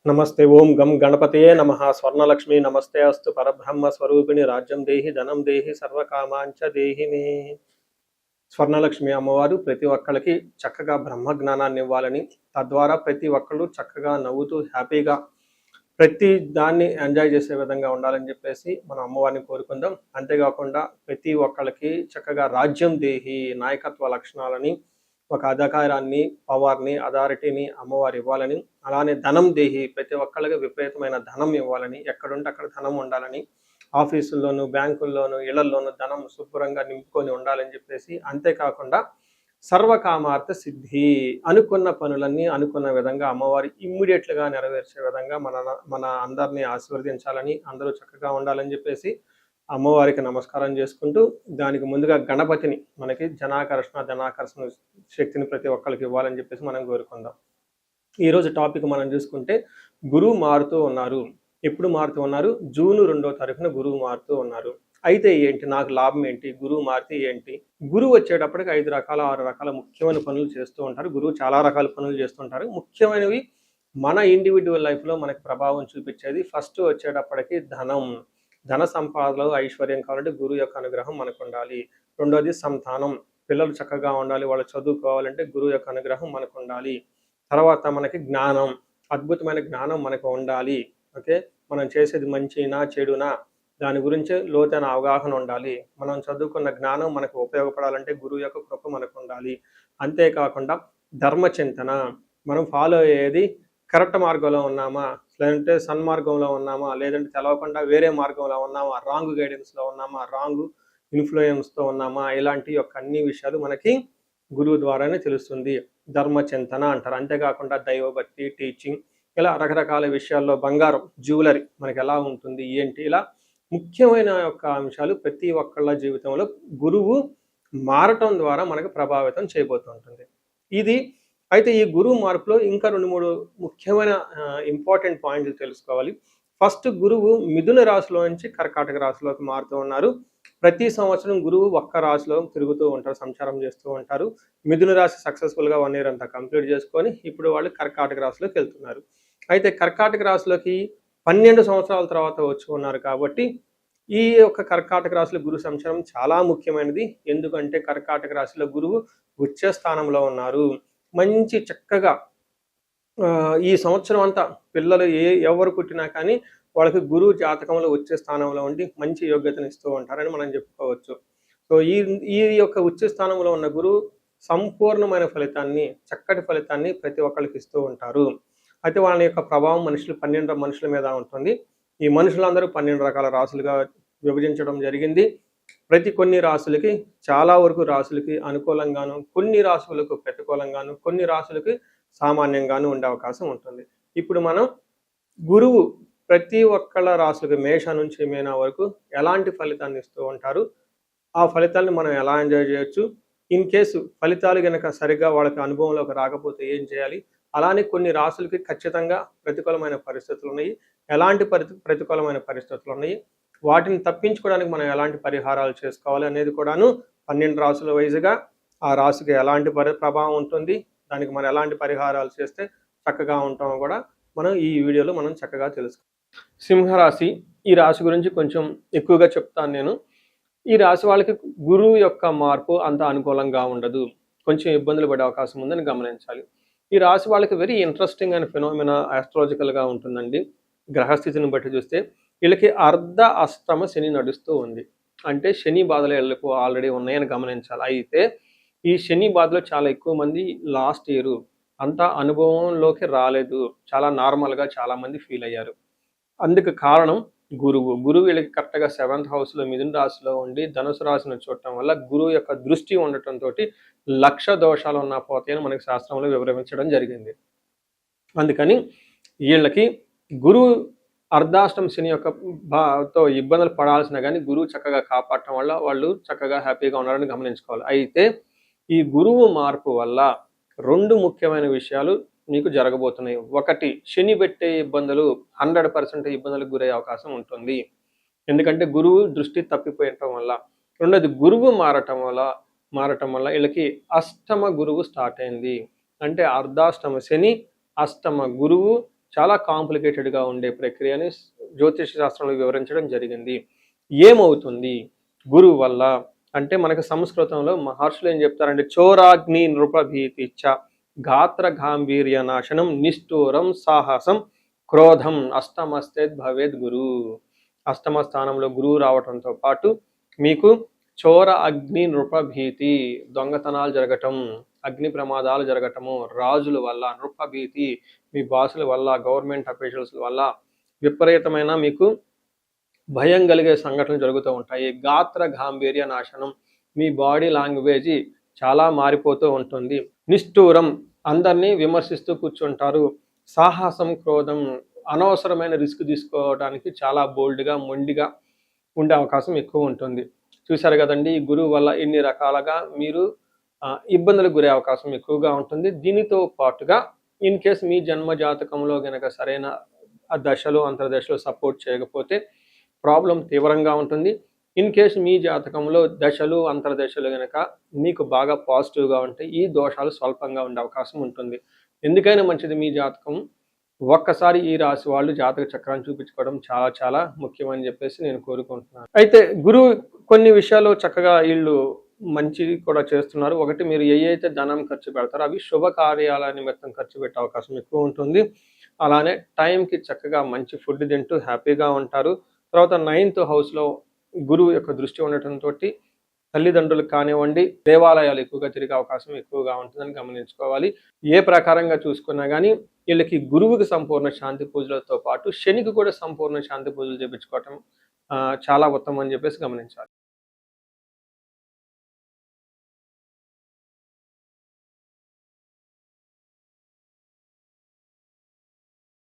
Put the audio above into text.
नमस्ते ओं गम गणपतये नमः स्वर्णलक्ष्मी नमस्ते अस्तु परब्रह्म स्वरूपिणी राज्यं देहि धनं देहि सर्वकामांच देहि मे స్వర్ణలక్ష్మి అమ్మవారు ప్రతి ఒక్కళ్ళకి చక్కగా బ్రహ్మ జ్ఞానాన్ని ఇవ్వాలని తద్వారా ప్రతి ఒక్కళ్ళు చక్కగా నవ్వుతూ హ్యాపీగా ప్రతి దాన్ని ఎంజాయ్ చేసే విధంగా ఉండాలని చెప్పేసి మనం అమ్మవారిని కోరుకుందాం. అంతేకాకుండా ప్రతి ఒక్కళ్ళకి చక్కగా రాజ్యం దేహి నాయకత్వ లక్షణాలని ఒక అధికారాన్ని పవర్ని అథారిటీని అమ్మవారు ఇవ్వాలని, అలానే ధనం దేహి ప్రతి ఒక్కళ్ళకి విపరీతమైన ధనం ఇవ్వాలని, ఎక్కడుంటే అక్కడ ధనం ఉండాలని, ఆఫీసుల్లోనూ బ్యాంకుల్లోనూ ఇళ్లల్లోనూ ధనం శుభ్రంగా నింపుకొని ఉండాలని చెప్పేసి, అంతేకాకుండా సర్వకామార్థ సిద్ధి అనుకున్న పనులన్నీ అనుకున్న విధంగా అమ్మవారి ఇమ్మీడియట్లుగా నెరవేర్చే విధంగా మన అందరినీ ఆశీర్వదించాలని, అందరూ చక్కగా ఉండాలని చెప్పేసి అమ్మవారికి నమస్కారం చేసుకుంటూ, దానికి ముందుగా గణపతిని మనకి ధనాకర్షణ శక్తిని ప్రతి ఒక్కరికి ఇవ్వాలని చెప్పేసి మనం కోరుకుందాం. ఈరోజు టాపిక్ మనం చూసుకుంటే గురువు మారుతూ ఉన్నారు. ఎప్పుడు మారుతూ ఉన్నారు? జూన్ 2వ తారీఖున గురువు మారుతూ ఉన్నారు. అయితే ఏంటి, నాకు లాభం ఏంటి, గురువు మారితే ఏంటి? గురువు వచ్చేటప్పటికి 5 రకాల 6 రకాల ముఖ్యమైన పనులు చేస్తూ ఉంటారు. గురువు చాలా రకాల పనులు చేస్తుంటారు. ముఖ్యమైనవి మన ఇండివిజువల్ లైఫ్లో మనకి ప్రభావం చూపించేది ఫస్ట్ వచ్చేటప్పటికి ధన సంపాదనలో ఐశ్వర్యం కావాలంటే గురువు యొక్క అనుగ్రహం మనకు ఉండాలి. రెండోది సంతానం, పిల్లలు చక్కగా ఉండాలి, వాళ్ళు చదువుకోవాలంటే గురువు యొక్క అనుగ్రహం మనకు ఉండాలి. తర్వాత మనకి జ్ఞానం, అద్భుతమైన జ్ఞానం మనకు ఉండాలి. ఓకే, మనం చేసేది మంచినా చెడునా దాని గురించి లోతైన అవగాహన ఉండాలి. మనం చదువుకున్న జ్ఞానం మనకు ఉపయోగపడాలంటే గురువు యొక్క కృప మనకు ఉండాలి. అంతేకాకుండా ధర్మచింతన, మనం ఫాలో అయ్యేది కరెక్ట్ మార్గంలో ఉన్నామా, లేదంటే సన్మార్గంలో ఉన్నామా, లేదంటే తెలవకుండా వేరే మార్గంలో ఉన్నామా, రాంగ్ గైడెన్స్లో ఉన్నామా, రాంగ్ ఇన్ఫ్లుయెన్స్తో ఉన్నామా, ఇలాంటి యొక్క అన్ని విషయాలు మనకి గురువు ద్వారానే తెలుస్తుంది. ధర్మచింతన అంటారు. అంతేకాకుండా దైవభక్తి, టీచింగ్, ఇలా రకరకాల విషయాల్లో బంగారం, జ్యువెలరీ మనకి ఎలా ఉంటుంది ఏంటి, ఇలా ముఖ్యమైన యొక్క అంశాలు ప్రతి ఒక్కళ్ళ జీవితంలో గురువు మారటం ద్వారా మనకు ప్రభావితం చేయబోతుంటుంది. ఇది అయితే ఈ గురువు మార్పులో ఇంకా 2-3 ముఖ్యమైన ఇంపార్టెంట్ పాయింట్లు తెలుసుకోవాలి. ఫస్ట్, గురువు మిథున రాశిలో నుంచి కర్కాటక రాశిలోకి మారుతూ ఉన్నారు. ప్రతి సంవత్సరం గురువు ఒక్క రాశిలో తిరుగుతూ ఉంటారు, సంచారం చేస్తూ ఉంటారు. మిథున రాశి సక్సెస్ఫుల్గా 1 ఇయర్ అంతా కంప్లీట్ చేసుకొని ఇప్పుడు వాళ్ళు కర్కాటక రాశిలోకి వెళ్తున్నారు. అయితే కర్కాటక రాశిలోకి 12 సంవత్సరాల తర్వాత వచ్చి ఉన్నారు కాబట్టి ఈ యొక్క కర్కాటక రాశిలో గురు సంచారం చాలా ముఖ్యమైనది. ఎందుకంటే కర్కాటక రాశిలో గురువు ఉచ్చ స్థానంలో ఉన్నారు. మంచి చక్కగా ఈ సంవత్సరం అంతా పిల్లలు ఎవరు పుట్టినా కానీ వాళ్ళకి గురువు జాతకంలో వచ్చే స్థానంలో ఉండి మంచి యోగ్యతను ఇస్తూ ఉంటారని మనం చెప్పుకోవచ్చు. సో ఈ యొక్క ఉచ్చ స్థానంలో ఉన్న గురువు సంపూర్ణమైన ఫలితాన్ని, చక్కటి ఫలితాన్ని ప్రతి ఒక్కరికి ఇస్తూ ఉంటారు. అయితే వాళ్ళ యొక్క ప్రభావం 12 మనుషుల మీద ఉంటుంది. ఈ మనుషులందరూ 12 రకాల రాశులుగా విభజించడం జరిగింది. కొన్ని రాశులకి, చాలా వరకు రాశులకి అనుకూలంగాను, కొన్ని రాశులకు ప్రతికూలంగాను, కొన్ని రాశులకి సామాన్యంగాను ఉండే అవకాశం ఉంటుంది. ఇప్పుడు మనం గురువు ప్రతి ఒక్కళ్ళ రాశులకి మేష నుంచి మీన వరకు ఎలాంటి ఫలితాన్ని ఇస్తూ ఉంటారు, ఆ ఫలితాలను మనం ఎలా ఎంజాయ్ చేయొచ్చు, ఇన్ కేసు ఫలితాలు కనుక సరిగ్గా వాళ్ళకి అనుభవంలోకి రాకపోతే ఏం చేయాలి, అలానే కొన్ని రాశులకి ఖచ్చితంగా ప్రతికూలమైన పరిస్థితులు ఉన్నాయి, ఎలాంటి ప్రతికూలమైన పరిస్థితులు ఉన్నాయి, వాటిని తప్పించుకోవడానికి మనం ఎలాంటి పరిహారాలు చేసుకోవాలి అనేది కూడాను 12 రాశుల వైజ్గా ఆ రాశికి ఎలాంటి ప్రభావం ఉంటుంది, దానికి మనం ఎలాంటి పరిహారాలు చేస్తే చక్కగా ఉంటామో కూడా మనం ఈ వీడియోలో మనం చక్కగా తెలుసుకోవాలి. సింహరాశి, ఈ రాశి గురించి కొంచెం ఎక్కువగా చెప్తాను నేను. ఈ రాశి వాళ్ళకి గురువు యొక్క మార్పు అంత అనుకూలంగా ఉండదు, కొంచెం ఇబ్బందులు పడే అవకాశం ఉందని గమనించాలి. ఈ రాశి వాళ్ళకి వెరీ ఇంట్రెస్టింగ్ అండ్ ఫినామినా ఆస్ట్రాలజికల్గా ఉంటుందండి. గ్రహస్థితిని బట్టి చూస్తే వీళ్ళకి అర్ధ అష్టమ శని నడుస్తూ ఉంది. అంటే శని బాధలు వీళ్ళకు ఆల్రెడీ ఉన్నాయని గమనించాలి. అయితే ఈ శని బాధలో చాలా ఎక్కువ మంది లాస్ట్ ఇయర్ అంత అనుభవంలోకి రాలేదు, చాలా నార్మల్గా చాలామంది ఫీల్ అయ్యారు. అందుకు కారణం గురువు వీళ్ళకి కరెక్ట్గా 7th హౌస్లో మిథున రాశిలో ఉండి ధనుసు రాశిని చూడటం వల్ల గురువు యొక్క దృష్టి ఉండటంతో 1,00,000 దోషాలు ఉన్నా పోతాయని మనకి శాస్త్రంలో వివరించడం జరిగింది. అందుకని వీళ్ళకి గురువు అర్ధాష్టమ శని యొక్క తో ఇబ్బందులు పడాల్సిన కానీ గురువు చక్కగా కాపాడటం వల్ల వాళ్ళు చక్కగా హ్యాపీగా ఉన్నారని గమనించుకోవాలి. అయితే ఈ గురువు మార్పు వల్ల 2 ముఖ్యమైన విషయాలు మీకు జరగబోతున్నాయి. ఒకటి, శని పెట్టే ఇబ్బందులు 100% ఇబ్బందులకు గురయ్యే అవకాశం ఉంటుంది, ఎందుకంటే గురువు దృష్టి తప్పిపోయటం వల్ల. రెండోది, గురువు మారటం వల్ల వీళ్ళకి అష్టమ గురువు స్టార్ట్ అయింది. అంటే అర్ధాష్టమ శని, అష్టమ గురువు, చాలా కాంప్లికేటెడ్గా ఉండే ప్రక్రియని జ్యోతిష శాస్త్రంలో వివరించడం జరిగింది. ఏమవుతుంది గురువు వల్ల అంటే మనకు సంస్కృతంలో మహర్షులు ఏం చెప్తారంటే చోరాగ్ని నృపభీతిచ్చ గాత్ర గాంభీర్య నాశనం నిష్ఠూరం సాహసం క్రోధం అష్టమస్తేద్ భవేద్ గురు. అష్టమ స్థానంలో గురువు రావటంతో పాటు మీకు చోర అగ్ని నృపభీతి దొంగతనాలు జరగటం, అగ్ని ప్రమాదాలు జరగటము, రాజుల వల్ల నృపభీతి మీ బాసుల వల్ల, గవర్నమెంట్ అఫీషియల్స్ వల్ల విపరీతమైన మీకు భయం కలిగే సంఘటనలు జరుగుతూ ఉంటాయి. గాత్ర గాంభీర్య నాశనం మీ బాడీ లాంగ్వేజ్ చాలా మారిపోతూ ఉంటుంది. నిష్ఠూరం అందరినీ విమర్శిస్తూ కూర్చుంటారు. సాహసం క్రోధం అనవసరమైన రిస్క్ తీసుకోవడానికి చాలా బోల్డ్గా మొండిగా ఉండే అవకాశం ఎక్కువ ఉంటుంది. చూశారు కదండి, ఈ గురువు వల్ల ఎన్ని రకాలుగా మీరు ఇబ్బందులకు గురే అవకాశం ఎక్కువగా ఉంటుంది. దీనితో పాటుగా ఇన్ కేస్ మీ జన్మ జాతకంలో గనక సరైన దశలు అంతర్దశలు సపోర్ట్ చేయకపోతే ప్రాబ్లం తీవ్రంగా ఉంటుంది. ఇన్ కేస్ మీ జాతకంలో దశలు అంతర్దశలు గనక మీకు బాగా పాజిటివ్గా ఉంటే ఈ దోషాలు స్వల్పంగా ఉండే అవకాశం ఉంటుంది. ఎందుకైనా మంచిది మీ జాతకం ఒక్కసారి ఈ రాశి వాళ్ళు జాతక చక్రాన్ని చూపించుకోవడం చాలా చాలా ముఖ్యమని చెప్పేసి నేను కోరుకుంటున్నాను. అయితే గురువు కొన్ని విషయాలు చక్కగా వీళ్ళు మంచి కూడా చేస్తున్నారు. ఒకటి, మీరు అయితే ధనం ఖర్చు పెడతారో అవి శుభ కార్యాల నిమిత్తం ఖర్చు పెట్టే అవకాశం ఎక్కువ ఉంటుంది. అలానే టైంకి చక్కగా మంచి ఫుడ్ తింటూ హ్యాపీగా ఉంటారు. తర్వాత 9th హౌస్లో గురువు యొక్క దృష్టి ఉండటంతో తల్లిదండ్రులకు కానివ్వండి దేవాలయాలు ఎక్కువగా తిరిగే అవకాశం ఎక్కువగా ఉంటుందని గమనించుకోవాలి. ఏ ప్రకారంగా చూసుకున్నా కానీ వీళ్ళకి గురువుకి సంపూర్ణ శాంతి పూజలతో పాటు శనికి కూడా సంపూర్ణ శాంతి పూజలు చేయించుకోవటం చాలా ఉత్తమం అని చెప్పేసి గమనించాలి.